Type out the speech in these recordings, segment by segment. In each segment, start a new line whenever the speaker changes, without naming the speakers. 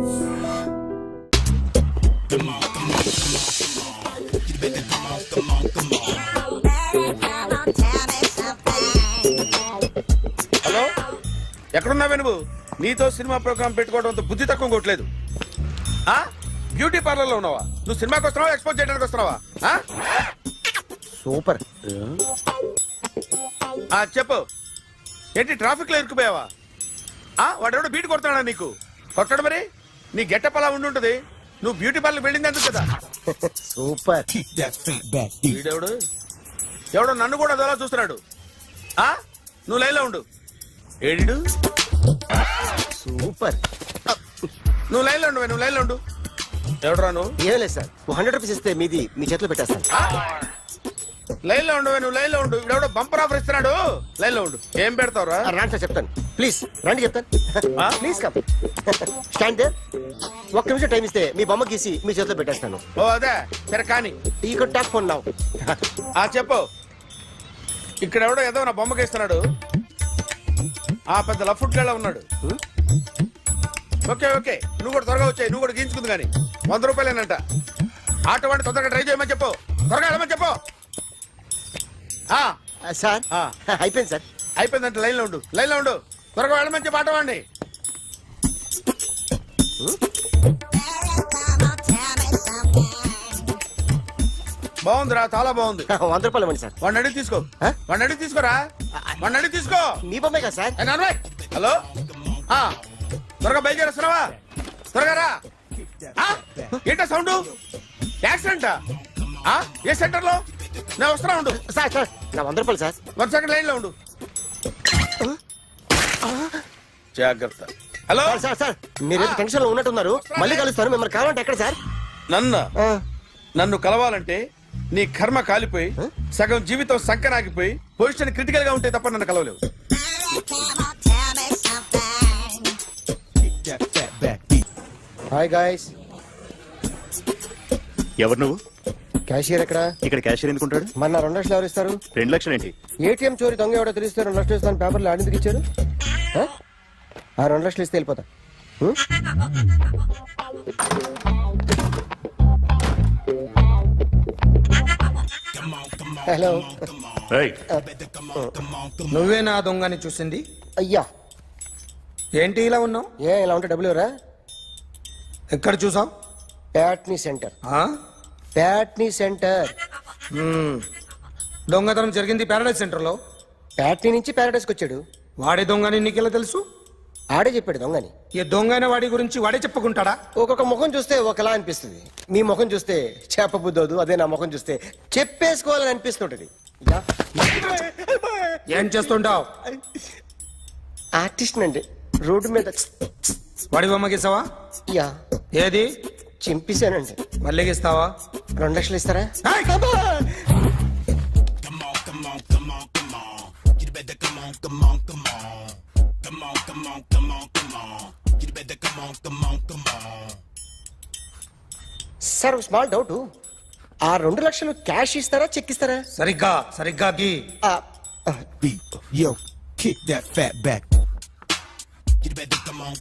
Hello, ఎక్కడున్నావే నువ్వు? నీతో cinema programme పెట్టుకోవడంతో బుద్ధి తక్కువ కొట్టలేదు. బ్యూటీ పార్లర్ లో ఉన్నావా? నువ్వు సినిమాకి వస్తున్నావా, ఎక్స్పోజ్ చేయడానికి వస్తున్నావా?
సూపర్.
చెప్పు, ఏంటి ట్రాఫిక్ లో ఇరుక్కుపోయావా? వాడెవడో బీట్ కొడతాడా నీకు? కొట్టడు మరి. నీ గెట్టప్ అలా ఉండుంటది. నువ్వు బ్యూటీ పార్లర్ వెళ్ళింది ఎందుకు కదా?
సూపర్.
వీడెవడు? ఎవడో నన్ను కూడా అదోలా చూస్తున్నాడు. నువ్వు లైన్లో ఉండు. ఏడిడు?
సూపర్.
నువ్వు లైన్లో ఉండు, నువ్వు లైన్లో ఉండు. ఎవడరా నువ్వు?
ఏం లేదు సార్, 100 రూపీస్ ఇస్తే మీది మీ చేతిలో పెట్టేస్తాను.
లైన్లో ఉండు, నువ్వు లైన్లో ఉండు. ఇవిడెవడో బంపర్ ఆఫర్ ఇస్తున్నాడు. లైన్లో ఉండు. ఏం పెడతావురా?
రాండి సార్, చెప్తాను. ప్లీజ్ రండి, చెప్తాను. Please come. Stand there. ఒక్క నిమిషం టైం ఇస్తే మీ బొమ్మ గీసి మీ చేతిలో పెట్టేస్తాను.
ఓ అదే సరే, కానీ
ఈ కుడ్ టాక్ ఫోన్ నౌ.
చెప్పు. ఇక్కడ ఎవడో ఏదో నా బొమ్మకి ఇస్తున్నాడు. పెద్ద లఫుట్ గేళ ఉన్నాడు. ఓకే ఓకే, నువ్వు కూడా త్వరగా వచ్చాయి. నువ్వు కూడా గీంచుకుంది కానీ 100 రూపాయలేనంట. ఆటో వాడిని తొందరగా ట్రై చేయమని చెప్పు. త్వరగా వెళ్ళమని చెప్పు.
సార్ అయిపోయింది సార్.
అయిపోయిందంటే లైన్లో ఉండు, లైన్లో ఉండు. త్వరగా వెళ్ళమని చెప్పు ఆటో వాడిని. బాగుందిరా, చాలా బాగుంది.
100 రూపాయలు ఇవ్వండి సార్.
వాడిని అడిగి తీసుకో. వాడిని అడిగి తీసుకోరా. వాడిని అడిగి తీసుకో.
మీ బొమ్మే కదా సార్.
హలో, త్వరగా బయలుదేరేస్తున్నావా? త్వరగా రా. ఏంటా సౌండ్? యాక్సిడెంటా? ఏ సెంటర్ లో? నేను వస్తున్నా ఉండు.
సార్ సార్, నా 100 రూపాయలు సార్.
1 సెకండ్ లైన్ లో ఉండు. జాగ్రత్త. హలో
సార్ సార్, మీరు టెన్షన్ లో ఉన్నట్టున్నారు. మళ్ళీ కలుస్తాను. మిమ్మల్ని కావాలంటే ఎక్కడ సార్?
నన్ను కలవాలంటే నీ కర్మ కాలిపోయి సగం జీవితం సంకనాగిపోయి పొజిషన్ క్రిటికల్ గా ఉంటే తప్ప నన్ను కలవలేవు.
Hi guys.
ఎవరు నువ్వు?
క్యాషియర్ ఎక్కడ?
ఇక్కడ క్యాషియర్ ఎందుకుంటాడు?
మన 2 లక్షలు ఎవరు ఇస్తారు?
2 లక్షలు ఏంటి?
ఏటీఎం చోరీ దొంగ ఎవడో తెలిస్తే 2 లక్షలు ఇస్తాను పేపర్లు ఆడిందుకు ఇచ్చారు. 2 లక్షలు ఇస్తే వెళ్ళిపోతా. హలో.
నువ్వే నా దొంగని చూసింది?
అయ్యా,
ఏంటి ఇలా ఉన్నావు?
ఇలా ఉంటే డబ్బులు ఎవరా?
ఎక్కడ చూసావు?
ప్యాట్నీ సెంటర్. ప్యాట్నీ సెంటర్.
దొంగతనం జరిగింది ప్యారడైజ్ సెంటర్ లో.
ప్యాట్నీ నుంచి ప్యారడైజ్కి వచ్చాడు.
వాడే దొంగని నీకెలా తెలుసు?
ఆడే చెప్పాడు దొంగని.
ఈ దొంగైన వాడి గురించి వాడే చెప్పుకుంటాడా?
ఒక్కొక్క ముఖం చూస్తే ఒకలా అనిపిస్తుంది. మీ ముఖం చూస్తే చెప్పబుద్దోదు. అదే నా ముఖం చూస్తే చెప్పేసుకోవాలని అనిపిస్తుంటది.
ఏం చేస్తుంటావు?
ఆర్టిస్ట్ అండి. రోడ్డు మీద
వాడి బొమ్మ గీసావా?
యా.
ఏది?
చింపేశానండి.
మళ్ళీ గీస్తావా?
2 లక్షలు ఇస్తారా? Sir, small doubt. 2 లక్షలు క్యాష్ ఇస్తారా, చెక్ ఇస్తారా?
సరిగ్గా గీ.
Yo, kick that fat back. You better come on.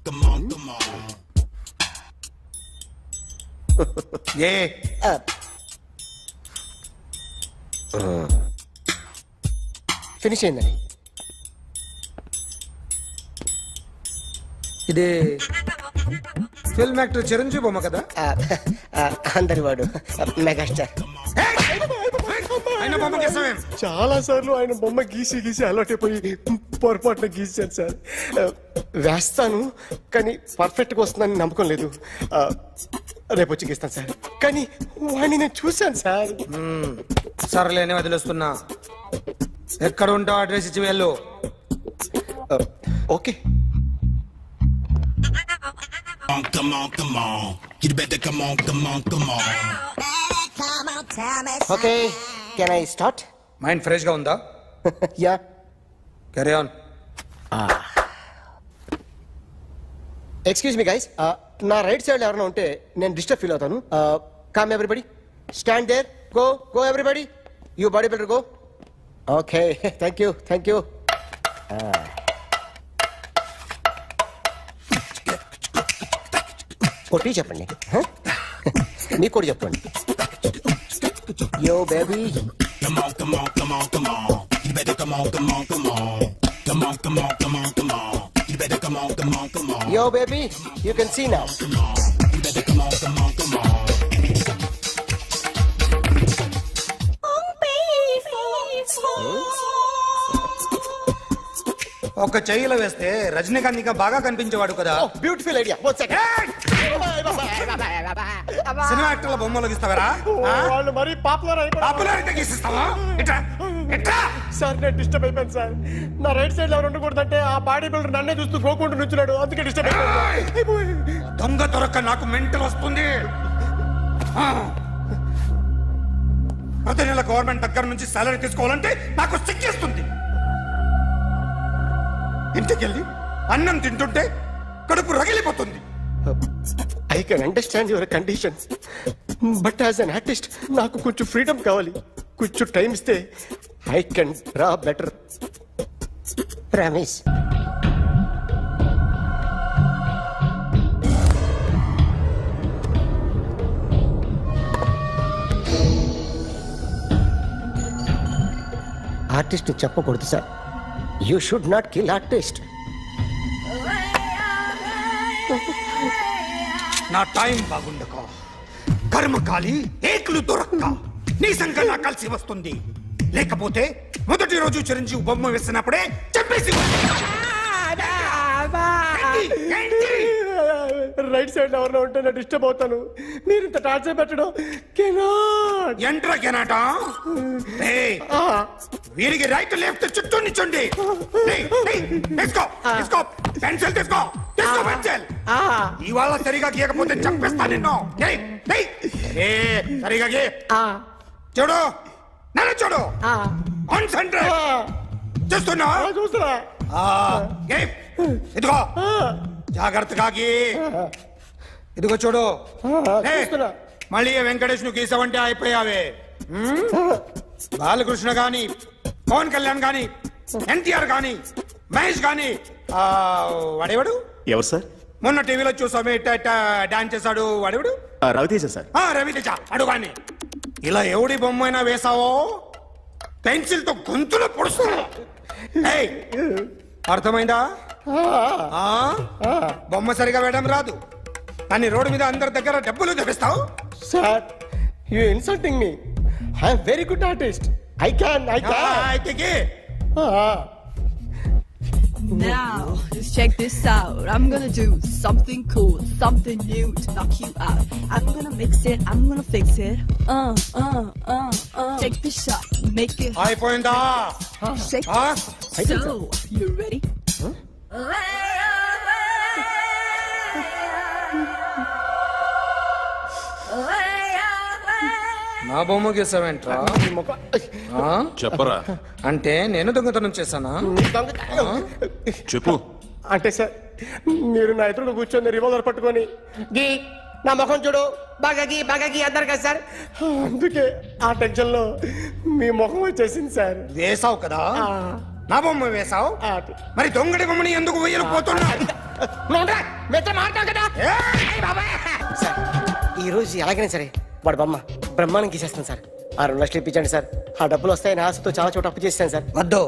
A
finish అయిందండి.
ఇది ఫిల్మ్ యాక్టర్ చిరంజీవి బొమ్మ కదా?
అందరి వాడు మెగాస్టార్.
ఆయన బొమ్మ గీసావేం?
చాలా సార్లు ఆయన బొమ్మ గీసి అలవాటైపోయి పొరపాటున గీసాను సార్. వేస్తాను కానీ పర్ఫెక్ట్ గా వస్తుందని నమ్మకం లేదు. రేపు వచ్చి గీస్తాను సార్. కానీ వాడిని నేను చూశాను సార్.
సర్లేని వదిలేస్తున్నా. ఎక్కడ ఉంటావు అడ్రస్ ఇచ్చి వెళ్ళు.
Okay.
Come on. You better come on.
Okay, can I start?
Mind fresh గా ఉందా?
Yeah.
Carry on.
Excuse me guys, నా రైట్ సైడ్ ఎవరైనా ఉంటే నేను డిస్టర్బ్ ఫీల్ అవుతాను. Come everybody, stand there. Go everybody. You body builder go. Okay, thank you. కొట్టి చెప్పండి హ? మీకు కూడా చెప్పండి yo baby
Come on, come on, come on, come on. You better come on, come on, come on. Come on, come on, come on, come on. You better come on, come on, come on.
Yo baby you can see now
Come on. You better come on, come on, come on.
ఒక చెయ్యిలో వేస్తే రజనీకాంత్ ఇంకా బాగా కనిపించేవాడు కదా.
Beautiful idea
cinema యాక్టర్ల బొమ్మలు గీస్తావరా?
వాళ్ళు మరీ popular అయిపోయారు
popularity గీసిస్తావా? ఇట్రా ఇట్రా.
సార్ నేను డిస్టర్బ్ అయిపోయాను సార్. నా రైట్ సైడ్ లో ఎవరు ఉండకూడదంటే ఆ బాడీ బిల్డర్ నన్నే చూస్తూ గోకుంటూ నుంచున్నాడు, అందుకే డిస్టర్బ్ అయిపోయాను.
దొంగ దొరక్క నాకు మెంటల్ వస్తుంది. ఆ. ప్రతి నెల గవర్నమెంట్ దగ్గర నుంచి సాలరీ తీసుకోవాలంటే నాకు సిగ్గేస్తుంది. ఇంటికెళ్ళి అన్నం తింటుంటే కడుపు రగిలిపోతుంది.
I can understand your conditions but as an artist నాకు కొంచెం ఫ్రీడమ్ కావాలి. కొంచెం టైం ఇస్తే I can draw better. Ramesh artist చెప్పకూడదు sir. You should not kill artist.
నా టైం బాగుండక కర్మకాలి ఏకులు దొరక్క నీ సంఖ్య నాకు కలిసి వస్తుంది. లేకపోతే మొదటి రోజు చిరంజీవి బొమ్మ వేసినప్పుడే చెప్పేసి
రైట్ సైడ్ ఎవరిలో ఉంటే నేను డిస్టర్బ్ అవుతాను. మీరు ఇంత టార్చర్ పెట్టడం కెనాట్.
ఎంట్రా కెనాట. వీరికి రైట్ లెఫ్ట్ చుట్టూ నిచ్చండి. తీసుకో తీసుకో పెన్సిల్ తీసుకో తీసుకో పెన్సిల్. ఇవాళ సరిగా గీయకపోతే చంపేస్తా నిన్ను. సరిగా గీ. చూడు నన్ను చూడు. కాన్సంట్రేట్ చూస్తున్నా
చూస్తున్నా.
ఇదిగో జాగ్రత్తగా గీ. ఇదిగో చూడు.
చూస్తున్నా.
మళ్ళీ వెంకటేష్ ను గీసావంటే అయిపోయావే. బాలకృష్ణ గాని పవన్ కళ్యాణ్ గాని ఎన్టీఆర్ గాని మహేష్ గాని వాడేవాడు
ఎవరు సార్?
మొన్న టీవీలో చూసామే డాన్స్ చేశాడు వాడేవాడు?
రవితేజ సార్.
రవితేజ అడుగాని. ఇలా ఎవడి బొమ్మ అయినా వేసావో పెన్సిల్ తో గొంతులో పొడుస్తున్నా. అర్థమైందా? బొమ్మ సరిగా వేయడం రాదు కానీ రోడ్డు మీద అందరి దగ్గర డబ్బులు తెప్పిస్తావు.
Sir you insulting me. I'm very good artist. I can.
అయితే
Now, just check this out. I'm gonna do something cool, something new to knock you out. I'm gonna mix it, I'm gonna fix it. Take the shot, make it hot.
అయిపోయిందా?
Shake it. So, you ready?
నా బొమ్మ గీసావేంట్రా?
చెప్పరా.
అంటే నేను దొంగతనం చేశానా?
చెప్పు.
అంటే సార్ మీరు నా ఎదురు కూర్చొని రివాల్వర్ పట్టుకొని గీ నా ముఖం చూడు బాగా గీ అన్నారు కదా సార్. అందుకే ఆ టెన్షన్ లో మీ ముఖం వచ్చేసింది సార్.
వేసావు కదా, నా బొమ్మ వేసావు. మరి దొంగడి బొమ్మని ఎందుకు వేయలు పోతున్నా?
సార్ ఈ రోజు ఎలాగైనా సరే వాడు బొమ్మ బ్రహ్మాండం గీసేస్తాను సార్. 6 లక్షలు ఇప్పించండి సార్. ఆ డబ్బులు వస్తాయని ఆశతో చాలా చోట అప్పు చేశాను సార్.
వద్దు,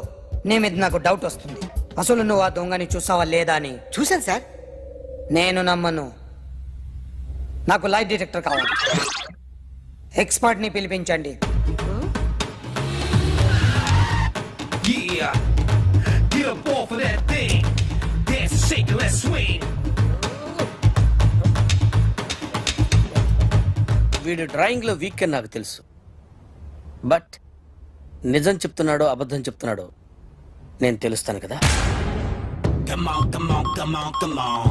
నీ మీద నాకు డౌట్ వస్తుంది. అసలు నువ్వు ఆ దొంగని చూసావా లేదా అని.
చూశాను సార్.
నేను నమ్మను. నాకు లైట్ డిటెక్టర్ కావాలి. ఎక్స్పర్ట్ ని పిలిపించండి.
Yeah, get up off of that thing. Dance and shake and let's swing.
వీడు డ్రాయింగ్ లో వీక్ అని నాకు తెలుసు. బట్ నిజం చెప్తున్నాడో అబద్ధం చెప్తున్నాడో నేను తెలుస్తాను కదా.
Come on, come on, come on, come on.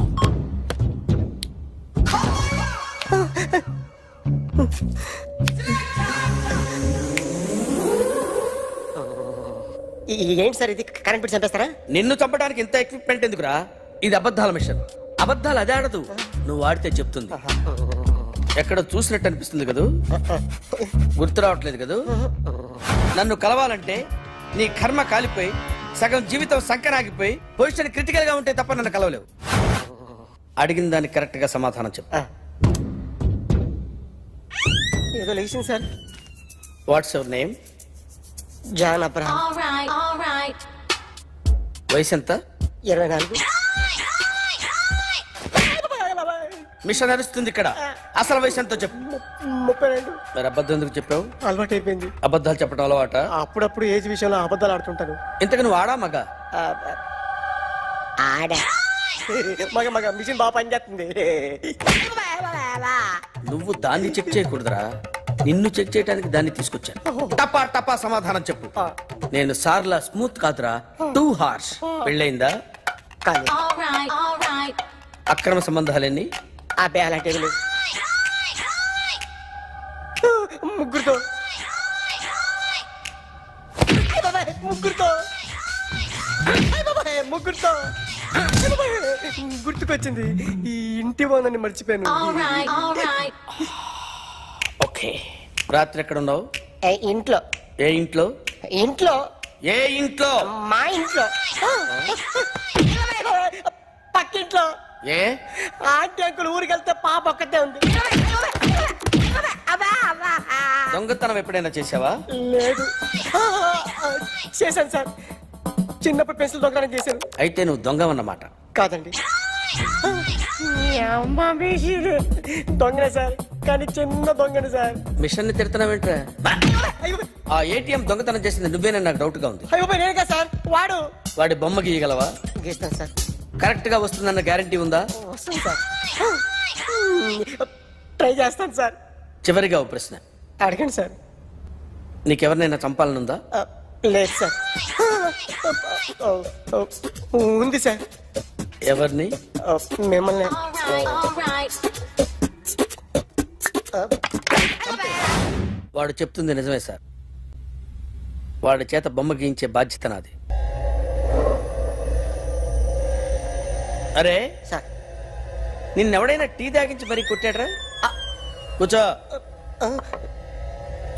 ఏంటి సార్ ఇది? కరెంట్ బిల్ చంపేస్తారా?
నిన్ను చంపడానికి ఇంత ఎక్విప్మెంట్ ఎందుకురా? ఇది అబద్ధాల మిషన్. అబద్ధాలు అదే ఆడదు, నువ్వు వాడితే చెప్తుంది. ఎక్కడ చూసినట్టు అనిపిస్తుంది కదూ? గుర్తు రావట్లేదు కదూ? నన్ను కలవాలంటే నీ కర్మ కాలిపోయి సగం జీవితం సంకనాగిపోయి పొజిషన్ క్రిటికల్ గా ఉంటే తప్ప నన్ను కలవలేవు. అడిగిన దానికి కరెక్ట్ గా సమాధానం చెప్పు.
ఏదో లేచింది sir.
What's your name?
John Abraham.
వయసు ఎంత?
24.
మిషన్ నడుస్తుంది ఇక్కడ. అసలు వయసు ఎంతో చెప్పు.
32.
మరి అబద్ధం ఎందుకు చెప్పావు?
అలవాటు అయిపోయింది.
అబద్ధాలు చెప్పడం అలవాట?
అప్పుడప్పుడు ఏజ్ విషయంలో అబద్ధాలు ఆడుతుంటాను.
ఇంతకు నువ్వు ఆడా మగ?
ఆడా. మగ మగ మిషన్ బాగా పనిచేస్తుంది.
నువ్వు దాన్ని చెక్ చేయకూడదురా, నిన్ను చెక్ చేయడానికి దాన్ని తీసుకొచ్చాను. టపా టపా సమాధానం చెప్పు. నేను సార్లా స్మూత్ కాదురా, టూ హార్ష్. పెళ్ళయిందా?
కానీ
అక్రమ సంబంధాలన్నీ?
అబ్బే అలాంటి ఏమీ లేవు. ముగ్గురుతో ముగ్గురుతో ముగ్గురుతో గుర్తుకొచ్చింది. ఈ ఇంటి బాగుందని మర్చిపోయాను.
ఓకే. రాత్రి ఎక్కడ ఉన్నావు?
ఇంట్లో.
ఏ ఇంట్లో?
ఇంట్లో.
ఏ ఇంట్లో?
మా ఇంట్లో. పక్కింట్లో.
ఏ
ఆంటీ అంకుల్ ఊరికి వెళ్తే పాప ఒక్కతే ఉంది.
దొంగతనం ఎప్పుడైనా చేసావా?
లేదు. చేశాను సార్, చిన్నప్పుడు పెన్సిల్ దొంగతనం చేశాను.
అయితే నువ్వు దొంగవన్నమాట.
కాదండి, దొంగనే సార్, కానీ చిన్న దొంగని సార్.
మిషన్ ని తిడుతున్నావేంట్రా? ఆ ఏటీఎం దొంగతనం చేసింది నువ్వేనని నాకు డౌట్ గా ఉంది.
అయ్యో నేను కదా సార్, వాడు.
వాడి బొమ్మ గీయగలవా?
గీస్తాను సార్.
కరెక్ట్ గా వస్తుందన్న గ్యారంటీ ఉందా?
వస్తుంది సార్, ట్రై చేస్తాను సార్.
చివరిగా ఓ ప్రశ్న
అడగండి సార్.
నీకెవరినైనా చంపాలనుందా?
లేదు సార్. ఉంది సార్.
ఎవరిని?
మిమ్మల్ని.
వాడు చెప్తుంది నిజమే సార్. వాడి చేత బొమ్మ గీయించే బాధ్యత నాది. అరే
సార్,
నిన్నెవడైనా టీ తాగించి మరీ కొట్టాడ్రా? కూర్చో.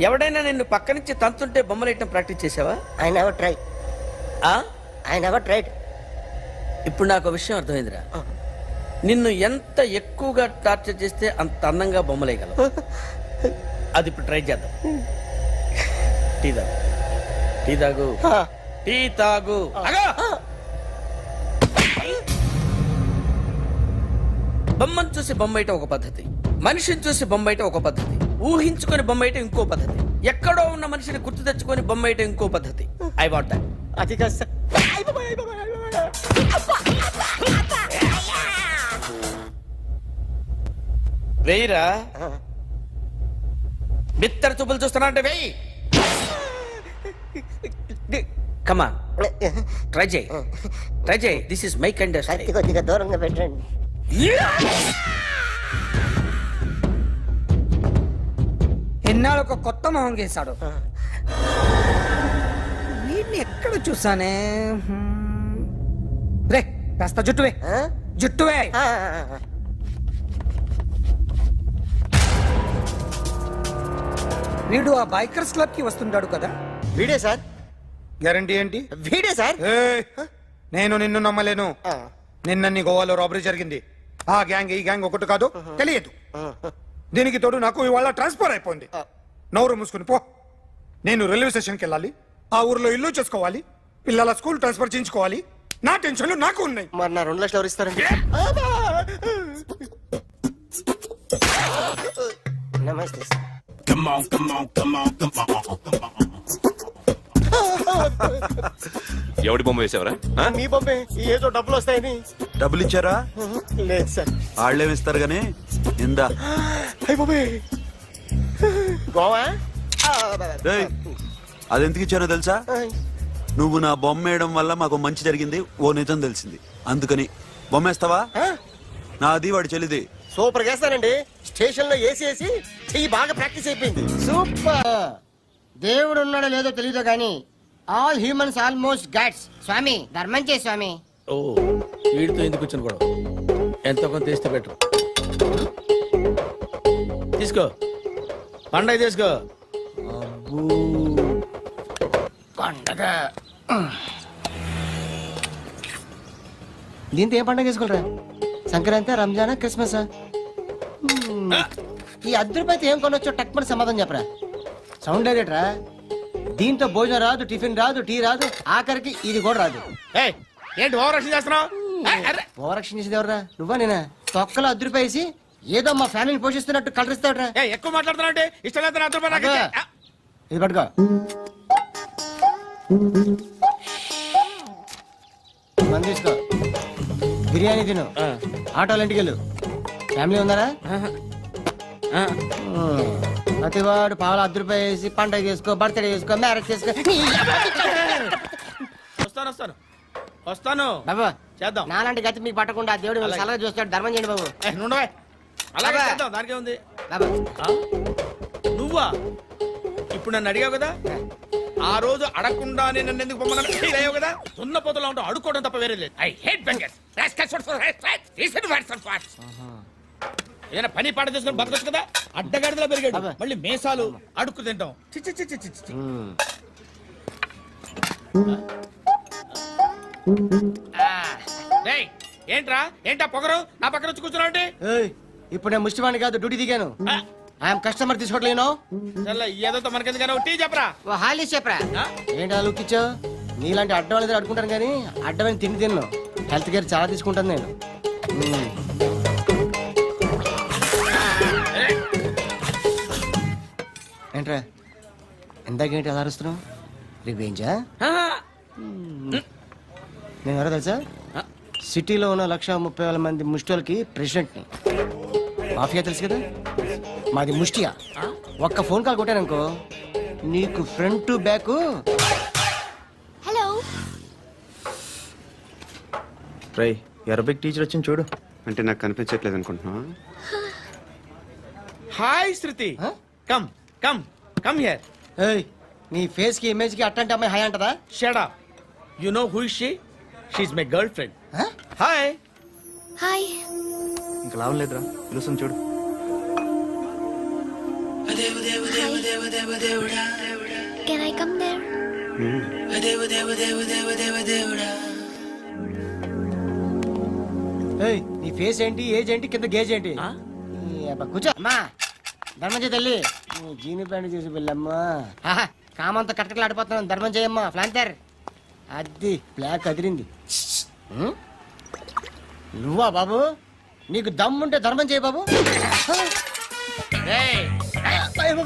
ఎవడైనా నిన్ను పక్క నుంచి తంతుంటే బొమ్మలేయటం ప్రాక్టీస్ చేసావా?
I never try. I never tried.
ఇప్పుడు నాకు విషయం అర్థమైందిరా. నిన్ను ఎంత ఎక్కువగా టార్చర్ చేస్తే అంత అందంగా బొమ్మలేయగలవు. అది ఇప్పుడు ట్రై చేద్దాం. టీ తాగు, టీ తాగు, టీ తాగు. బొమ్మను చూసి బొమ్మయటం ఒక పద్ధతి, మనిషిని చూసి బొమ్మయటం ఒక పద్ధతి, ఊహించుకొని బొమ్మయటం ఇంకో పద్ధతి, ఎక్కడో ఉన్న మనిషిని గుర్తు తెచ్చుకొని బొమ్మయటం ఇంకో పద్ధతి. I want that.
అది కాదు సార్.
వెయ్యిరా. బిత్తర చూపులు చూస్తున్నా అంటే వెయ్యి. కమా, ట్రై చేయి, ట్రై చేయి. This is my kind of style.
కొద్దిగా దూరంగా పెట్టండి.
ఎన్నాళ్ళు ఒక కొత్త మొహం గీశాడు. వీడిని ఎక్కడ చూసానే? రే కాస్త జుట్టువే, జుట్టువే. వీడు ఆ బైకర్స్ క్లబ్ కి వస్తుంటాడు కదా?
వీడే సార్.
గ్యారంటీ ఏంటి?
వీడే సార్.
ఏయ్, నేను నిన్ను నమ్మలేను. నిన్న నీ గోవాలో రాబరీ జరిగింది. ఆ గ్యాంగ్ ఈ గ్యాంగ్ ఒకటి కాదు, తెలియదు. దీనికి తోడు నాకు ఇవాళ ట్రాన్స్ఫర్ అయిపోయింది. నోరు మూసుకుని పో. నేను రైల్వే స్టేషన్కి వెళ్ళాలి, ఆ ఊర్లో ఇల్లు చేసుకోవాలి, పిల్లల స్కూల్ ట్రాన్స్ఫర్ చేయించుకోవాలి. నా టెన్షన్లు నాకు ఉన్నాయి.
మరి నా 2 లక్షలు ఎవరు ఇస్తారండి? నమస్తే sir.
Come on, come on, come on, come on, come on.
ఎవడి బొమ్మ వేసావరా?
మీ బొమ్మే, ఏదో డబ్బులు వస్తాయని.
డబ్బులు ఇచ్చారా?
లేదు సార్.
వాళ్ళేమిస్తారు గానీ ఇందా.
అయ్య బాబే, గోవా.
రేయ్, అదెందుకు ఇచ్చానో తెలుసా? నువ్వు నా బొమ్మ వేయడం వల్ల మాకు మంచి జరిగింది, ఓ నిజం తెలిసింది. అందుకని బొమ్మేస్తావా? నాది వాడి చెల్లిది.
సూపర్ చేస్తానండి. స్టేషన్ లో ఏసీ వేసి చెయ్యి బాగా ప్రాక్టీస్ అయిపోయింది.
సూపర్. దేవుడు ఉన్నాడో లేదో తెలియదు కానీ ఆల్ హ్యూమన్స్ ఆల్మోస్ట్ గాడ్స్. స్వామి ధర్మం చే స్వామి.
ఓ, వీడితో ఎందుకు వచ్చిన కూడా ఎంతో కొంత తీస్తే బెటర్. తీసుకో, పండగ తీసుకో.
పండగ దీంతో ఏం పండగ చేసుకోరా? సంక్రాంతి, రంజానా, క్రిస్మస్? ఈ అర్ధ రూపాయలు ఏం కొనొచ్చో టక్మని సమాధానం చెప్పరా. సౌండ్ లేదేట్రా. దీంతో భోజనం రాదు, టిఫిన్ రాదు, టీ రాదు, ఆఖరికి ఇది కూడా రాదు.
ఏయ్, ఏంటి ఓవర్ యాక్షన్ చేస్తున్నావు?
ఓవరాక్షన్ చేసేది ఎవరా? నువ్వా నేనా? తొక్కలో అర్ధ రూపాయి వేసి ఏదో మా ఫ్యామిలీని పోషిస్తున్నట్టు కలరిస్తావుట్రా.
ఎక్కువ మాట్లాడుతున్నావు అంటే ఇష్టం లేదు నా రూపాయలు నాకు ఇచ్చే.
ఇది పట్టుకో. మంది తీసుకో, బిర్యానీ తిను, ఆటోలు ఇంటికి వెళ్ళు. ఫ్యామిలీ ఉన్నారా? ప్రతివాడు పావులు అర్ధ రూపాయి వేసి పండగ చేసుకో, బర్త్డే చేసుకో, మ్యారేజ్ చేసుకో.
వస్తాను
బాబా
చేద్దాం.
నాలాంటి గతి మీకు పట్టకుండా ఆ దేవుడు మిమ్మల్ని సలహా చూస్తాడు. ధర్మం చేయండి బాబు.
నుండవే అలాగే
అబ్బా.
చేద్దాం, దానికే ఉంది.
బాబా
నువ్వా ఇప్పుడు నన్ను అడిగావు కదా, ఆ రోజు అడగకుండానే నన్ను ఎందుకు పొమ్మన్నా ఫీల్ అయ్యావు కదా. సున్న పోతలో ఉంటావు, అడుక్కోవడం తప్ప వేరే లేదు. I hate bangers. ఏదైనా పని పాట చేసుకుని బతకొచ్చు కదా. అడ్డగాడిలో పెరిగాడు,
అబ్బా.
మళ్ళీ మేసాలు అడుక్కు తింటాం. చి చి చి చి చి చి. రేయ్, ఏంట్రా ఏంటా పొగరు నా పక్కన వచ్చి కూర్చున్నావు అంటే?
ఏయ్, ఇప్పుడు నేను ముష్టివాణి కాదు, డ్యూటీ దిగాను. ఐఎమ్ కస్టమర్ తీసుకోవట్లేను.
ఏదో మనకెందుకైనా టీ చెప్పరా.
ఓ హాలీస్ చెప్పరా. ఏంటి ఆ లుక్ ఇచ్చావు? నీలాంటి అడ్డం వాళ్ళ దగ్గర అడుకుంటాను కానీ అడ్డమైన తిండి తిన్ను. హెల్త్ కేర్ చాలా తీసుకుంటాను నేను. ఏంట్రా ఇందాకేంటి అలా అరుస్తున్నావు? రివేంజా? నేను ఎవరో తెలుసా? సిటీలో ఉన్న 130,000 మంది ముష్టిలకి ప్రెసిడెంట్ని. మాఫియా తెలుసు కదా, మాది ముష్టియా. ఒక్క ఫోన్ కాల్ కొట్టాననుకో నీకు ఫ్రంట్ టు బ్యాక్.
Hello.
రై అరబిక్ టీచర్ వచ్చింది చూడు.
అంటే నాకు కనిపించట్లేదు అనుకుంటున్నా.
Hi Shruti, come come come here.
ఏయ్, నీ ఫేస్ కి ఇమేజ్ కి అట్లాంటి అమ్మాయి హాయ్ అంటదా?
Shut up. You know who is she? She is my girlfriend. Hi.
Hi.
ఇంకా లాభం లేదురా, పిలుస్తుంది చూడు.
Can I come there?
ఏయ్, నీ ఫేస్ ఏంటి, ఏజ్ ఏంటి, కింద గేజ్ ఏంటి? ఈ అబ్బా, కూర్చో అమ్మా. ధర్మం చేయి తల్లి. నీ జీని ప్యాంట్ చూసి వెళ్ళమ్మా. కామంతో కట్టకలు ఆడిపోతున్నాను. ధర్మం చేయమ్మా. ఫ్లాంతర్ అది బ్లాక్ అదిరింది. నువ్వా బాబు? నీకు దమ్ముంటే ధర్మం చేయి బాబు.
రేయ్,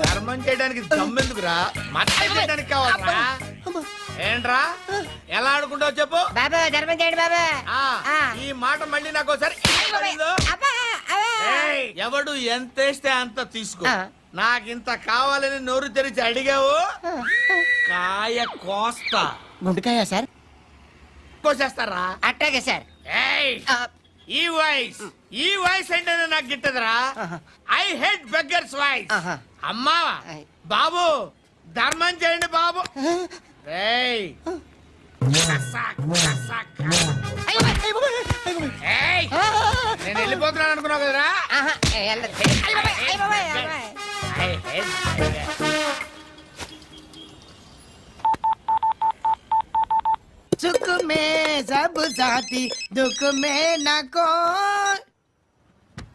ధర్మం చేయడానికి దమ్మెందుకురా? మర్యాద చేయడానికి కావాలరా? ఏంట్రా ఎలా ఆడుకుంటావు చెప్పు.
బాబా ధర్మం చేయండి బాబా.
ఈ మాట మళ్ళీ నాకు ఒకసారి ఏయ్, ఎవడు ఎంత వేస్తే అంత తీసుకో. నాకింత కావాలని నోరు తెరిచి అడిగావు, కాయ కోస్తా.
గుండెకాయ సార్?
కోసేస్తారా?
అట్టాగే సార్.
ఏయ్, ఈ వాయిస్ అంటే నాకు గిట్టదురా. I hate beggars voice. అమ్మా బాబు, ధర్మం చేయండి బాబు. ఏయ్, ఏయ్, నేను వెళ్ళిపోతున్నాను అనుకున్నావు కదరా. I hate beggars.
सुख में सब साथी दुख में नाको.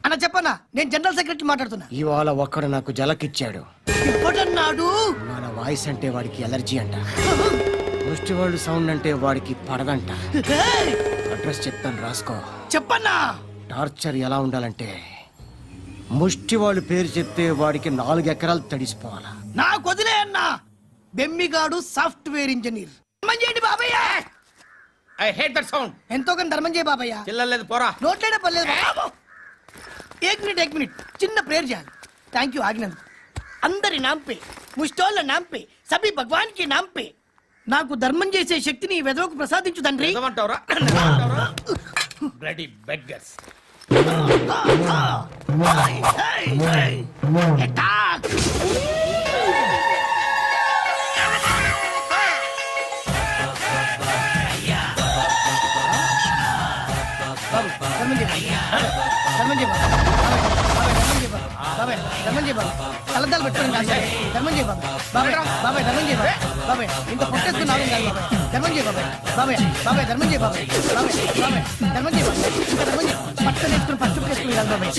అన్న చెప్పన్నా, నేను జనరల్ సెక్రటరీ మాట్లాడుతున్నా.
ఇవాళ ఒక్కడు నాకు జలకిచ్చాడు.
ఇప్పుడన్నాడు
మన వాయిస్ అంటే వాడికి ఎలర్జీ అంట. ముష్టి వాళ్ళు సౌండ్ అంటే వాడికి పడదంట. అడ్రస్ చెప్తాను రాసుకో.
చెప్పన్నా.
టార్చర్ ఎలా ఉండాలంటే ముష్టి వాళ్ళు పేరు చెప్తే వాడికి 4 ఎకరాలు తడిసిపోవాలా.
నాకు వదిలే అన్నా. బెమ్మిగాడు సాఫ్ట్వేర్ ఇంజనీర్. ధర్మం చేయండి బాబయ్య.
I hate that sound.
ఎంతో కానీ ధర్మం చేయ బాబయ్య.
చిల్లలేదు పోరా.
నోట్లేనే పర్లేదు బాబు. एक मिनट చిన్న ప్రేయర్ చేయాలి. థ్యాంక్ యూ ఆగినందుకు. అందరి నాంపే, ముష్టోళ్ళ నాంపే, సభీ భగవాన్ కి నాంపే నాకు ధర్మం చేసే శక్తిని ఈ వెదవకు ప్రసాదించు తండ్రి.
ఏమంటావురా? Bloody beggars.
అటాక్. బాబు ధర్మం చేయ ధర్మం చేయ బాబాయ్ ధర్మం చేయ బాబు. కలద్దాలు పెట్టుకుని కాదు సార్. ధర్మం చేయ బాబాయ్. బాబాయ్ బాబాయ్ ధర్మం చేయ బాబాయ్. ఇంత పొట్టేసుకున్నావు కాదు బాబాయ్. ధర్మం చేయ బాబాయ్. బాబాయ్ బాబాయ్ ధర్మం చేయ బాబాయ్. బాబాయ్ బాబాయ్ ధర్మం చేయ బాబాయ్. ఇంకా ధర్మం చేయ పట్టు నేర్చుకుని పట్టు వేసుకుని కాదు బాబాయ్.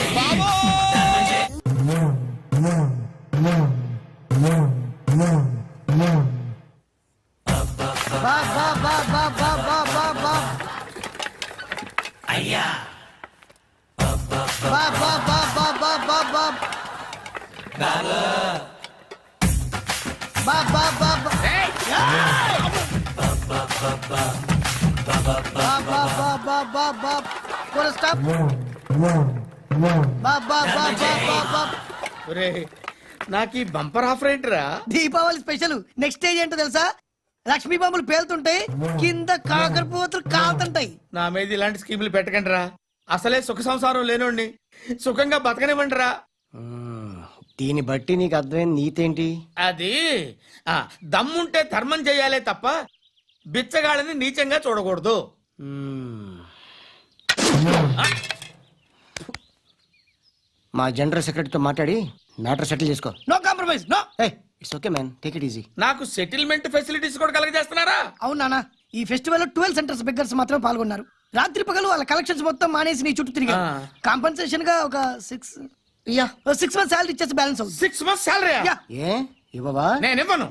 నాకు ఈ బంపర్ ఆఫర్ ఏంటిరా?
దీపావళి స్పెషల్ నెక్స్ట్ స్టేజ్ ఏంటో తెలుసా? లక్ష్మీ బాంబులు పేలుతుంటాయి, కింద కాకరపువ్వుతులు కాలుతుంటాయి.
నా మీద ఇలాంటి స్కీములు పెట్టకండి రా. అసలే సుఖ సంసారం లేనోడిని సుఖంగా బతకనివ్వండి రా.
దీన్ని బట్టి నీకు అర్థమైంది నీతేంటి?
అది దమ్ముంటే ధర్మం చెయ్యాలే తప్ప బిచ్చగాళ్ళని నీచంగా చూడకూడదు.
మా జనరల్ సెక్రటరీతో మాట్లాడి మ్యాటర్ సెటిల్ చేసుకో.
No compromise, no.
It's okay man, take it easy.
నాకు సెటిల్మెంట్ ఫెసిలిటీస్ కూడా కలగజేస్తున్నారా?
అవును నాన్న, ఈ ఫెస్టివల్ లో 12 సెంటర్స్ బెగ్గర్స్ మాత్రమే పాల్గొన్నారు. రాత్రి పగలు వాళ్ళ కలెక్షన్స్ మొత్తం మానేసి నీ చుట్టూ తిరిగారు. కాంపన్సేషన్ గా ఒక 6 మంత్స్ సాలరీ ఇచ్చేసి బ్యాలెన్స్ అవుతుంది.
6 months శాలరీ
Yeah.
ఏ ఇవ్వవా?
నేను ఇవ్వను.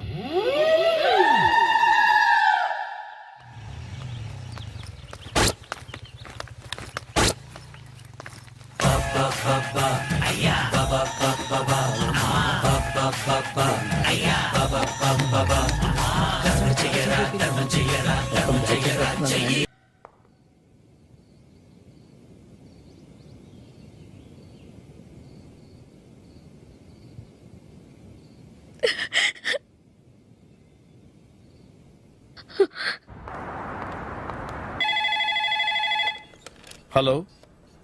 Hello,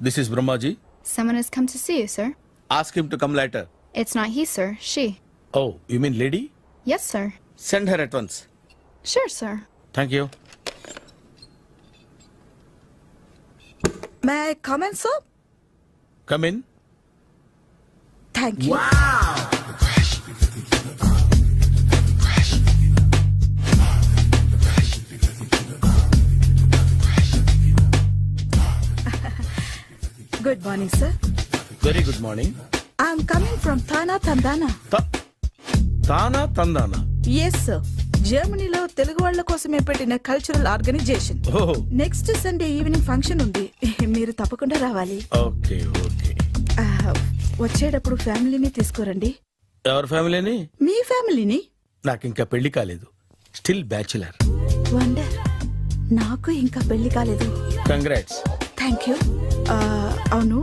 this is Brahmaji.
Someone has come to see you, sir.
Ask him to come later.
It's not he, sir. She.
Oh, you mean lady?
Yes, sir.
Send her at once.
Sure, sir.
Thank you.
May I come in, sir?
Come in.
Thank you. Good morning, sir.
Very good morning.
I'm coming from Thana Tandana.
Tana Tandana.
Yes, sir. జర్మనీలో తెలుగు వాళ్ళ కోసమే పెట్టిన cultural organisation.
Oh,
next Sunday evening function ఉంది, మీరు తప్పకుండా రావాలి.
okay, okay.
వచ్చేటప్పుడు ఫ్యామిలీని తీసుకురండి.
ఎవరి ఫ్యామిలీని?
మీ ఫ్యామిలీని.
నాకు ఇంకా పెళ్లి కాలేదు. Still bachelor.
వండర్. నాకు ఇంకా పెళ్లి కాలేదు.
కంగ్రాట్స్.
Thank you. అవును,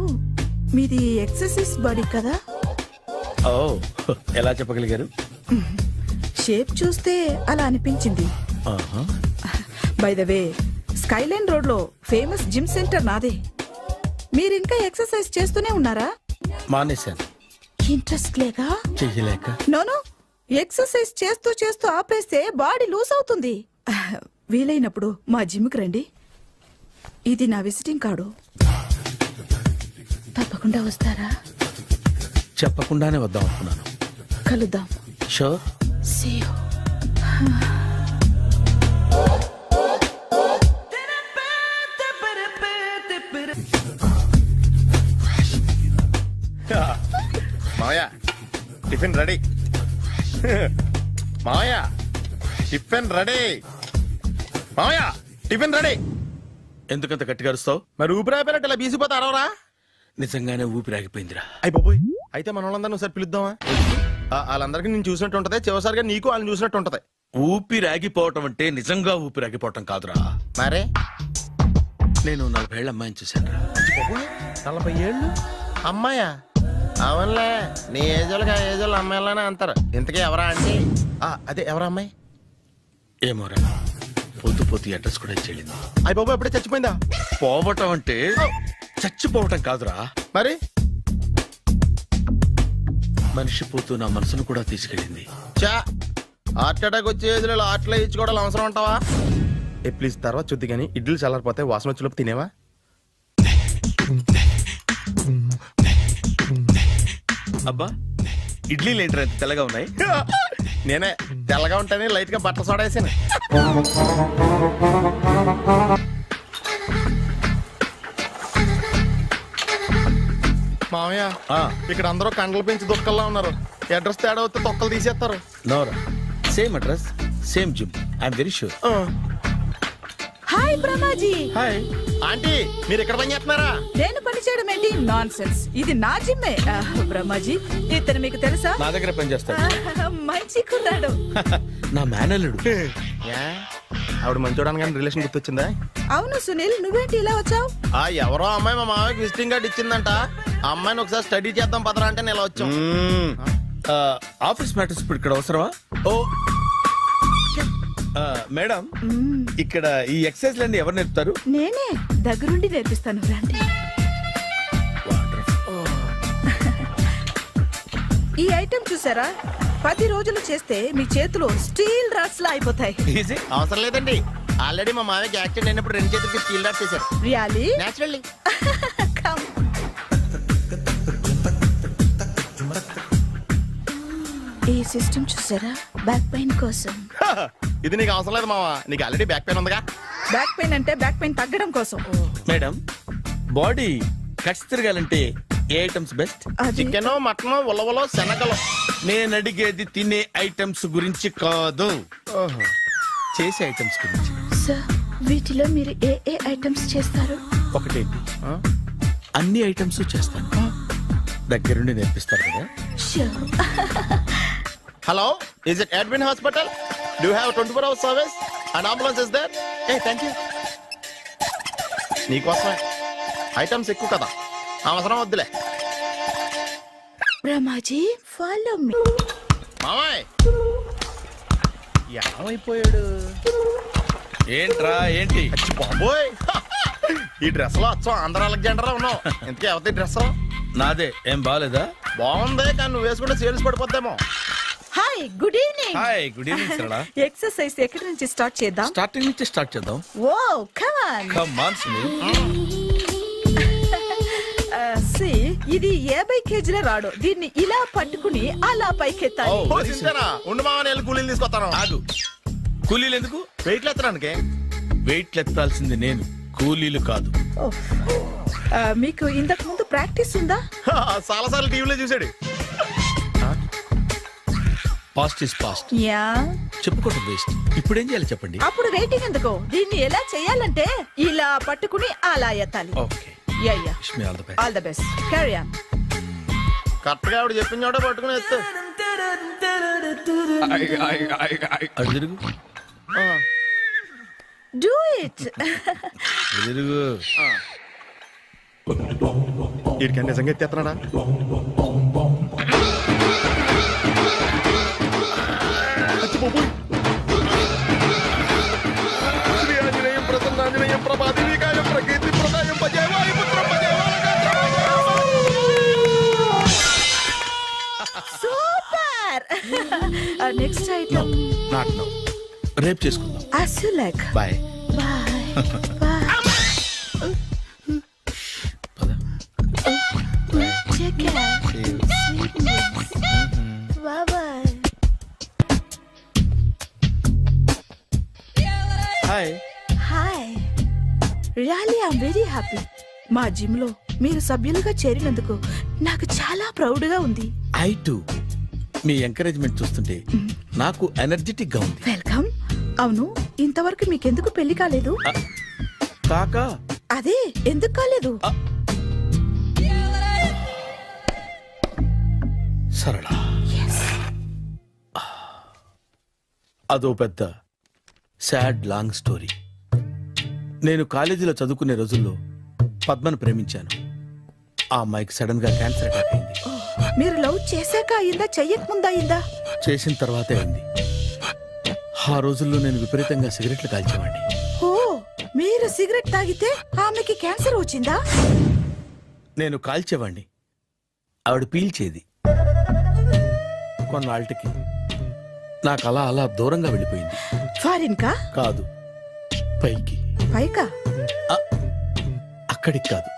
మీది ఎక్సర్సైజ్ బాడీ కదా?
ఓ, ఎలా చెప్పగలిగారు?
షేప్ చూస్తే అలా అనిపించింది.
ఆహా.
By the way, Skyline road లో ఫేమస్ జిమ్ సెంటర్ నాదే. మీరు ఇంకా ఎక్సర్సైజ్ చేస్తూనే ఉన్నారా?
మానేశాను.
ఇంట్రెస్ట్ లేక?
చెయ్యలేక.
నోను, ఎక్సర్సైజ్ చేస్తూ చేస్తూ ఆపేస్తే బాడీ లూజ్ అవుతుంది. వీలైనప్పుడు మా జిమ్కి రండి. ఇది నా విజిటింగ్ కార్డు. తప్పకుండా వస్తారా?
చెప్పకుండానే వద్దాం అనుకున్నాను.
కలుద్దాం.
షూర్.
See you.
మావయ్య టిఫిన్ రెడీ. మావయ్య టిఫిన్ రెడీ. మావయ్య టిఫిన్ రెడీ.
ఎందుకంత గట్టిగా అరుస్తావు?
మరి ఊపిరాయిపోయినట్టు ఇలా బీసిపోతారవరా?
నిజంగానే ఊపిరాగిపోయిందిరా.
అయ్యి బాబోయ్, అయితే మన వాళ్ళందరినీ ఒకసారి పిలుద్దామా? వాళ్ళందరికీ నేను చూసినట్టు ఉంటది, చివరిసారిగా నీకు వాళ్ళని చూసినట్టు ఉంటది.
ఊపిరాగిపోవటం అంటే నిజంగా ఊపిరాగిపోవటం కాదురా.
మరే
నేను 40 ఏళ్ల అమ్మాయిని చూశాను.
40 ఏళ్ళు అమ్మాయా? అవునులే, నీ ఏజోళ్ళకి ఆ ఏజోళ్ళు అమ్మాయిలానే అంటారు. ఇంతకీ ఎవరా అంటే? అదే ఎవరా అమ్మాయి?
ఏమోరా, పొద్దు పొద్దు అడ్రస్ కూడా చెల్లింది.
అయ్యి బాబు ఎప్పుడే చచ్చిపోయిందా?
పోవటం అంటే చచ్చిపోవటం కాదురా.
మరి
మనిషి పోతూ నా మనసును కూడా తీసుకెళ్ళింది.
చా, హార్ట్ అటాక్ వచ్చే ఏజ్లో హార్ట్లో ఇచ్చుకోవడం అవసరం ఉంటావా? ప్లీజ్ తర్వాత చూద్ది కానీ ఇడ్లీలు చల్లారిపోతే వాసన వచ్చేలోపు తినేవా?
అబ్బా, ఇడ్లీలు ఏంటి అంత తెల్లగా ఉన్నాయి?
నేనే తెల్లగా ఉంటానే లైట్ గా బట్టలు సోడేసాను. మామయ్య, ఇక్కడ అందరూ కండలు పెంచి దుక్కల్లా ఉన్నారు. అడ్రస్ తేడా వస్తే తొక్కలు తీసేస్తారు.
నోరా, same address, same gym. I'm very sure.
Hi Brahmaji.
Hi aunty, మీరు ఎక్కడ పని చేస్తున్నారా?
నేను పని చేయడం ఏంటి? Nonsense. ఇది నా జిమ్మే. బ్రహ్మాజీ, ఇతను మీకు తెలుసా?
నా దగ్గర పని చేస్తాడు.
మంచి కుర్రాడు.
నా మేనల్లుడు.
ఆవిడ మంచి చూడడానికి రిలేషన్ గుర్తొచ్చిందా?
అవును సునీల్, నువ్వేంటి ఇలా వచ్చావు?
ఎవరో అమ్మాయి మా మామయ్యకి విజిటింగ్ కార్డు ఇచ్చిందంట. ఆ అమ్మాయిని ఒకసారి స్టడీ చేద్దాం పదరా అంటే నేను ఇలా వచ్చాం.
ఆఫీస్ మ్యాటర్స్ ఇప్పుడు ఇక్కడ అవసరమా? ఓ మేడం, ఇక్కడ ఈ ఎక్సర్సైజ్ లన్నీ ఎవరు నేర్పుతారు?
నేనే దగ్గరుండి నేర్పిస్తాను, రండి. ఈ ఐటెం చూసారా? 10 రోజులు చేస్తే మీ చేతులు స్టీల్ రాట్స్ లా అయిపోతాయి.
ఈజీ.
అవసరం లేదండి, ఆల్రెడీ మా మామయ్యకి యాక్సిడెంట్ అయినప్పుడు 2 చేతులకి స్టీల్ డాట్ చేశారు.
రియాలీ?
నేచురల్లీ.
Come. ఈ సిస్టమ్ చూసారా? బ్యాక్ పెయిన్ కోసం.
ఇది నీకు అవసరం లేదు మావా, నీకు ఆల్రెడీ బ్యాక్ పెయిన్ ఉందిగా.
బ్యాక్ పెయిన్ అంటే బ్యాక్ పెయిన్ తగ్గడం కోసం.
మేడం, బాడీ కట్స్ తిరగాలంటే ఏ ఐటమ్స్ బెస్ట్?
అది
చికెన్, మటన్, ఉలవలో, శనగలు.
నేను అడిగేది తినే ఐటమ్స్ గురించి కాదు, చేసే ఐటమ్స్ గురించి.
సార్, వీటిలో మీరు ఏ ఐటమ్స్ చేస్తారు?
ఒకటేంటి, అన్ని ఐటమ్స్ చేస్తాను. దగ్గరుండి నేర్పిస్తారు కదా.
Sure.
Hello, is it admin hospital? Do have 24 hours service and ambulance is there? Thank you. నీకోసమే ఐటమ్స్ ఎక్కువ కదా, అవసరం వద్దులే.
Brahmaji, follow me.
మామయ్య ఏమైపోయాడు?
ఏంట్రా ఏంటి?
బాబోయ్, ఈ డ్రెస్ లో వచ్చాం ఆంధ్ర అలెగ్జాండర్ ఉన్నావు. ఇంతకీ ఎవరి డ్రెస్?
నాదే. ఏం బాగాలేదా?
బాగుంది, కానీ నువ్వు వేసుకుంటే సేల్స్ పడిపోద్దేమో.
Hi, good evening.
Hi, good evening Sarala.
Exercise ఎక్కడి నుంచి స్టార్ట్ చేద్దాం?
స్టార్టింగ్ నుంచి స్టార్ట్ చేద్దాం.
Oh come on.
Come on Sunil.
సి, ఇది 50 కేజీల రాడు. దీన్ని ఇలా పట్టుకుని అలా పైకెత్తాలి.
Oh.
ఓ, చింతేనా? ఉండు మామ, నేను కూలీలు తీసుకొస్తాను.
ఆగు. కూలీలు ఎందుకు?
వెయిట్లు ఎత్తడానికి.
వెయిట్ ఎత్తాల్సింది నేను, కూలీలు కాదు.
ఓఫ్. మీకు ఇంతకు ముందు ప్రాక్టీస్ ఉందా?
చాలా సార్లు టీవీలో చూసాడు.
Past is past.
యా.
చెప్పుకోవడం వేస్ట్. ఇప్పుడు ఏం చేయాలి చెప్పండి.
అప్పుడు వెయిటింగ్ ఎందుకు? దీన్ని ఎలా చేయాలంటే ఇలా పట్టుకుని అలా ఎత్తాలి.
Okay,
yeah yeah.
Wish me all the best.
All the best. Carry on.
Correct గా ఆవిడ చెప్పిన చోట పట్టుకుని ఎత్తు.
అటు తిరుగు,
డూ ఇట్.
అటు తిరుగు.
వీడికి నిజంగా ఎత్తేస్తున్నాడా? శ్రీ ఆంజనేయం ప్రసన్నాంజనేయం ప్రభాదేవికాయం ప్రకీర్తి ప్రదాయం భజే వాయుపుత్రం భజే
super. Next item.
Not no, రేపు చేసుకుందాం.
As you like.
Bye.
Bye. Bye. Take care. Sweet dreams. Bye bye.
Hi.
Hi. Really, I'm very happy. మా జిమ్ లో మీరు సభ్యులుగా చేరినందుకు నాకు చాలా ప్రౌడ్ గా ఉంది.
I to. మీ ఎంకరేజ్మెంట్ చూస్తుంటే నాకు ఎనర్జెటిక్ గా ఉంది.
వెల్కమ్. అవును, ఇంతవరకు మీకెందుకు పెళ్లి కాలేదు?
కాకా,
అదే ఎందుకు కాలేదు?
సరళ, అదో పెద్ద సాడ్ లాంగ్ స్టోరీ. నేను కాలేజీలో చదువుకునే రోజుల్లో పద్మను ప్రేమించాను. ఆ అమ్మాయికి సడన్ గా క్యాన్సర్ అటాక్ అయింది.
మీరు లవ్ చేశాక అయిందా, చెయ్యక ముందా అయిందా?
చేసిన తర్వాతే అయింది. ఆ రోజుల్లో నేను విపరీతంగా సిగరెట్లు కాల్చేవాడిని.
ఓ, మీరు సిగరెట్ తాగితే ఆమెకి క్యాన్సర్ వచ్చిందా?
నేను కాల్చేవాణ్ణి, ఆవిడ పీల్చేది. కొన్నాళ్ళకి నాకు అలా అలా దూరంగా వెళ్ళిపోయింది.
ఫారిన్ కా?
కాదు, పైకి.
పైకా?
అక్కడికి కాదు,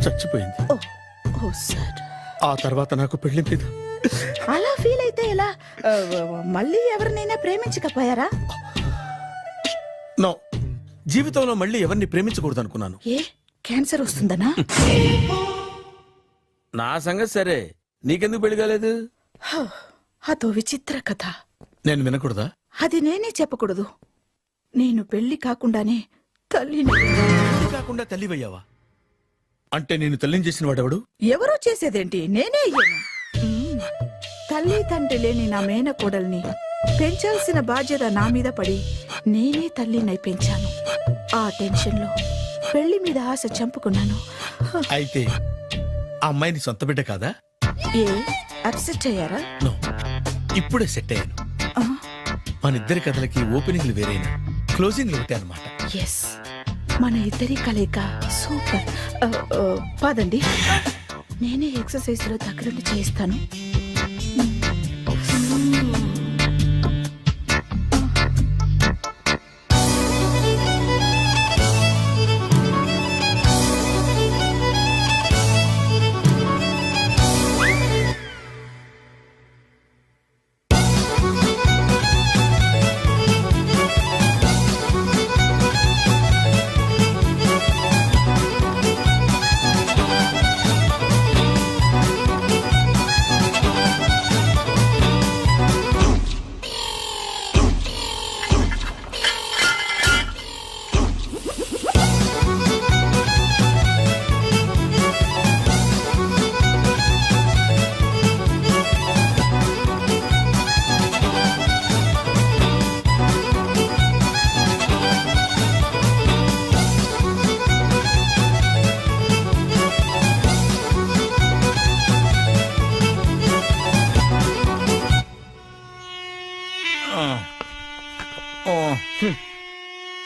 చచ్చిపోయింది.
ఓ, ఓ సార్.
ఆ తర్వాత నాకు పెళ్లి మీద
అలా ఫీల్ అయితే ఎలా? మళ్ళీ ఎవరినైనా ప్రేమించకపోయారా?
నో, జీవితంలో మళ్ళీ ఎవరిని ప్రేమించకూడదు అనుకున్నాను.
ఏ, క్యాన్సర్ వస్తుందనా?
నా సంగతి సరే, నీకెందుకు పెళ్లి కాలేదు?
అదో విచిత్ర కథ.
నేను వినకూడదా?
అది నేనే చెప్పకూడదు. నేను పెళ్లి కాకుండానే తల్లిని.
ఇది కాకుండా తల్లివయ్యావా? అంటే నేను తల్లిని చేసిన వాడెవడు?
ఎవరో చేసేదేంటి, నేనే అయ్యాను. తల్లి తండ్రి లేని నా మేనకోడల్ని పెంచాల్సిన బాధ్యత నా మీద పడి నేనే తల్లినై పెంచాను. ఆ టెన్షన్లో పెళ్లి మీద ఆశ చంపుకున్నాను.
అయితే ఆ అమ్మాయిని సొంత బిడ్డ కాదా?
ఏ అప్సెట్ అయ్యారా?
నో, ఇప్పుడే సెట్ అయ్యాను. మన ఇద్దరి కథలకి ఓపెనింగ్లు వేరైనా క్లోజింగ్లు ఒకటే అనమాట.
ఎస్, మన ఇద్దరి కలయిక సూపర్. పదండి, నేనే ఎక్సర్సైజ్ లో దగ్గరుండి చేయిస్తాను.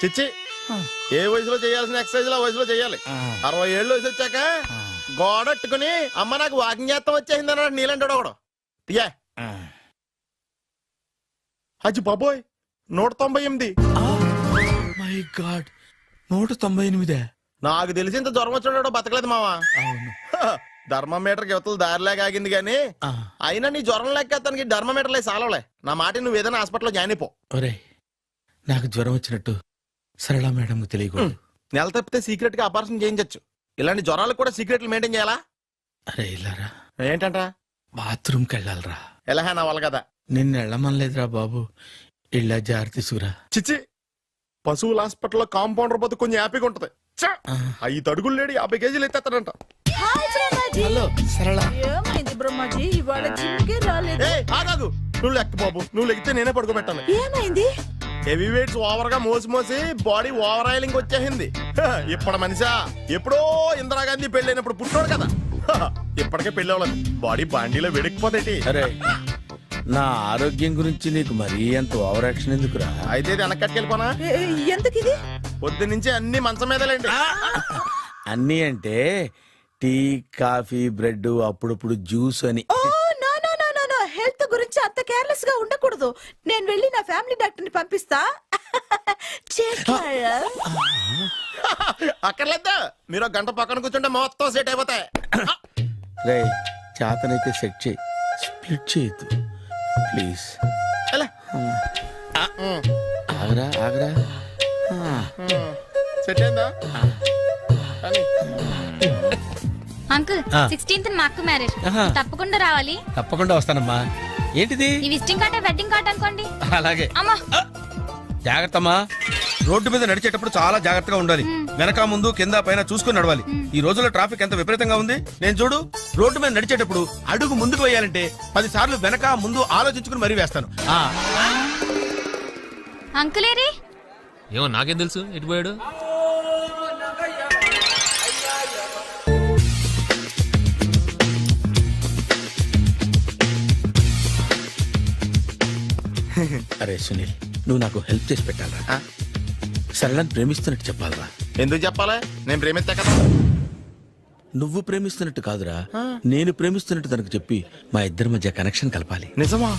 చిచ్చి, ఏ వయసులో చేయాల్సిన ఎక్సర్సైజ్ ఆ వయసులో చేయాలి. 60 ఏళ్ళు వయసు వచ్చాక గోడట్టుకుని అమ్మ నాకు వాకింగ్ చేస్తాం వచ్చేసింది అన్నాడు నీలంటాడు ఒకడు. తీయా అచ్చి బాబోయ్, 198.
My God, 198.
నాకు తెలిసి ఇంత జ్వరం వచ్చాడో బతకలేదు మావా.
అవును.
ధర్మమీటర్ యువతలు దారిలాగా ఆగింది గానీ అయినా నీ జ్వరం లెక్క అతనికి ధర్మమీటర్లే సాలవలే. నా మాట నువ్వు ఏదైనా హాస్పిటల్లో జాయిన్ అయిపో.
ఒరే, నాకు జ్వరం వచ్చినట్టు సరళ మేడం తెలియకూడదు.
నెల తప్పితే సీక్రెట్ గా ఆపరేషన్ చేయించచ్చు. ఇలాంటి జ్వరాలకు కూడా సీక్రెట్లు మెయింటైన్ చేయాలా?
అరే ఇల్లారా,
ఏంటంట?
బాత్రూమ్కి వెళ్ళాలరా.
ఎలాహే నా వాళ్ళ కదా.
నిన్ను వెళ్ళమనలేదురా బాబు, ఇళ్ళ జారి తీసుకురా.
చిచ్చి, పశువుల హాస్పిటల్లో కాంపౌండర్ పోతే కొంచెం హ్యాపీగా ఉంటది. 5 అడుగులు లేడి 50 కేజీలు ఎత్తేస్తాడంట.
హలో సరళ.
ఏమైంది బ్రహ్మాజీ, ఇవాళ జిమ్కే రాలేదు?
ఆగాదు, నువ్వు లెక్క బాబు. నువ్వు లెక్కితే నేనే పడుకోబెట్టాను.
ఏమైంది?
హెవీ వెయిట్స్ ఓవర్ గా మోసి బాడీ ఓవర్ ఆయిలింగ్ వచ్చేసింది. ఇప్పుడు మనిషా ఎప్పుడో ఇందిరాగాంధీ పెళ్ళైనప్పుడు పుట్టినోడు కదా. ఇప్పటికే పెళ్ళి అవ్వలేదు, బాడీ బాండీలో వెడికిపోతేటి.
అరే, నా ఆరోగ్యం గురించి నీకు మరీ అంత ఓవర్ యాక్షన్ ఎందుకురా?
అయితే ఇది వెనకట్టుకెళ్ళిపోనా?
ఎందుకిది?
పొద్దు నుంచి అన్ని మంచం మీదలేండి.
అన్నీ అంటే టీ, కాఫీ, బ్రెడ్, అప్పుడప్పుడు జ్యూస్ అని.
Oh no no no no no, health గురించి అంత కేర్లెస్ గా ఉండకూడదు. నేను వెళ్ళి నా ఫ్యామిలీ డాక్టర్ ని పంపిస్తా.
అక్కర్లేద్దా, మీరు 1 గంట పక్కన కూర్చుంటే మొత్తం సెట్ అయిపోతాయి.
రే, చేతనైతే సెట్ చేయి, స్ప్లిట్ చేయొద్దు ప్లీజ్.
ఎలా?
ఆగరా ఆగరా.
సెట్ అయిందా? కానీ
అంకుల్ 16th మా అక్క మ్యారేజ్, తప్పకుండా రావాలి.
తప్పకుండా వస్తానమ్మా. ఏంటిది?
ఈ విజిటింగ్ కార్డ్ వెడ్డింగ్ కార్డ్ అనుకోండి.
అలాగే.
అమ్మా
జాగ్రత్తమ్మా, రోడ్డు మీద నడిచేటప్పుడు చాలా జాగ్రత్తగా ఉండాలి. వెనక ముందు కింద పైన చూసుకుని నడవాలి. ఈ రోజుల్లో ట్రాఫిక్ ఎంత విపరీతంగా ఉంది. నేను చూడు, రోడ్డు మీద నడిచేటప్పుడు అడుగు ముందుకు వేయాలంటే 10 సార్లు వెనక ముందు ఆలోచించుకుని మరీ వేస్తాను.
అంకుల్ ఏరి?
ఏమో నాకేం తెలుసు ఎటు పోయాడు.
అరే సునీల్, నువ్వు నాకు హెల్ప్ చేసి పెట్టాలరా. సరళని ప్రేమిస్తున్నట్టు చెప్పాలరా.
ఎందుకు చెప్పాలి? నేను ప్రేమిస్తా కదా.
నువ్వు ప్రేమిస్తున్నట్టు కాదురా, నేను ప్రేమిస్తున్నట్టు తనకు చెప్పి మా ఇద్దరి మధ్య కనెక్షన్ కలపాలి.
నిజమా?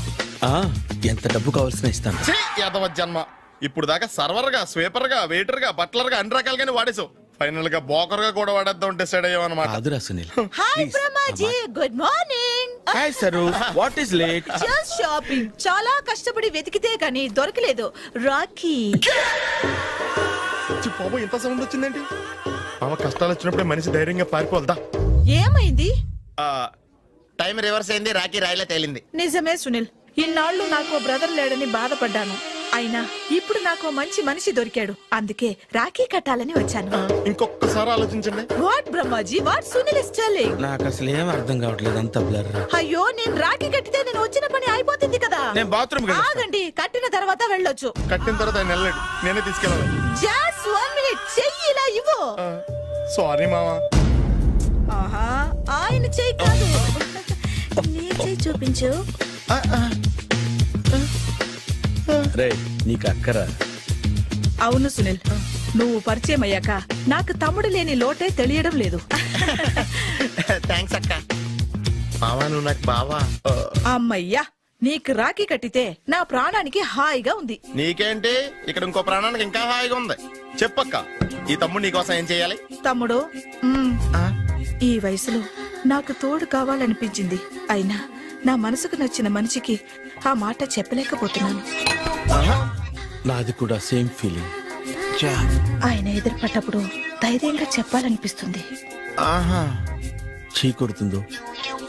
ఎంత డబ్బు కావాల్సిన ఇస్తాను.
యాదవ జన్మ. ఇప్పుడు దాకా సర్వర్ గా, స్వీపర్ గా, వెయిటర్ గా, బట్లర్ గా అన్ని రకాలుగానే వాడేసావు. ఫైనల్ గా బోకర్ గా కూడా వాడేద్దాం డిసైడ్ అయ్యామన్నమాట.
కాదురా Sunil.
Hi Brahmaji, good morning.
Hi sir, what is late?
Just shopping. చాలా కష్టపడి వెతికితే కానీ దొరకలేదు. రాఖీ.
బాబు ఇంత సౌండ్ వచ్చిందేంటి? బాబా కష్టాలు వచ్చినప్పుడే మనిషి ధైర్యంగా పారిపోవద్దా?
ఏమైంది?
టైం రివర్స్ అయింది, రాఖీ రాయిలా తేలింది.
నిజమే సునీల్, ఇన్నాళ్ళు నాకు బ్రదర్ లేడని బాధపడ్డాను. అయినా ఇప్పుడు నాకు ఓ మంచి మనిషి దొరికాడు, అందుకే రాఖీ కట్టాలని వచ్చాను.
ఇంకొకసారి ఆలోచించండి.
What Brahmaji, what Sunil is telling?
నాకు అసలు ఏం అర్థం కావట్లేదు, అంత బ్లర్.
అయ్యో, నేను రాఖీ కట్టితే నేను వచ్చిన పని అయిపోతుంది కదా.
నేను బాత్రూమ్
ఆగండి, కట్టిన తర్వాత వెళ్ళొచ్చు.
కట్టిన తర్వాత ఆయన వెళ్ళాడు, నేనే తీసుకెళ్ళాలి.
జస్ట్ 1 మినిట్, చెయ్యి ఇలా ఇవ్వు.
సారీ మావా.
ఆహా, ఆయన చెయ్యి కాదు, నీ చెయ్యి చూపించు.
రే, నీకు అక్కరా?
అవును సునీల్, నువ్వు పరిచయం అయ్యాక నాకు తమ్ముడు లేని లోటే తెలియడం లేదు.
థ్యాంక్స్ అక్క. మావా నువ్వు నాకు బావా.
అమ్మయ్యా, నీకు రాఖీ కట్టితే నా ప్రాణానికి హాయిగా ఉంది.
నీకేంటి, ఇక్కడ ఇంకో ప్రాణానికి ఇంకా హాయిగా ఉంది. చెప్పక్క, ఈ తమ్ముడు నీకోసం ఏం చేయాలి?
తమ్ముడు, ఈ వయసులో నాకు తోడు కావాలనిపించింది, అయినా నా మనసుకు నచ్చిన మనిషికి ఆ మాట చెప్పలేకపోతున్నాను.
నాది కూడా సేమ్ ఫీలింగ్.
ఆయన ఎదురుపడ్డప్పుడు ధైర్యంగా చెప్పాలనిపిస్తుంది.
చీకొడుతుందో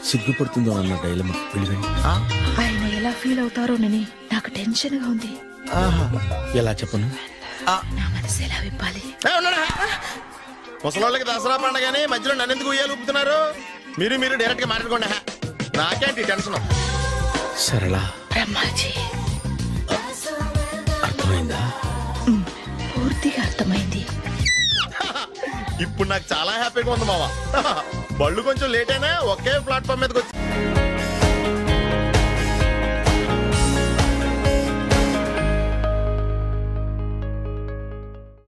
సిగ్గుపడుతుందో అన్న డైలమా విలువని.
ఆయన ఎలా ఫీల్ అవుతారోనని నాకు టెన్షన్ గా ఉంది.
ఎలా చెప్పను?
నా మనసు ఎలా విప్పాలి?
ముసలోళ్ళకి దసరా పండగని మధ్యలో నన్ను ఎందుకు ఉయ్యాలు ఊపుతున్నారు? మీరు డైరెక్ట్ గా మాట్లాడుకోండి. నాకేంటి టెన్షన్?
సరళ,
బ్రహ్మాజీ,
అర్థమైందా?
పూర్తిగా అర్థమైంది.
ఇప్పుడు నాకు చాలా హ్యాపీగా ఉంది మావా. బళ్ళు కొంచెం లేట్ అయినా ఒకే ప్లాట్ఫామ్ మీదకి వచ్చి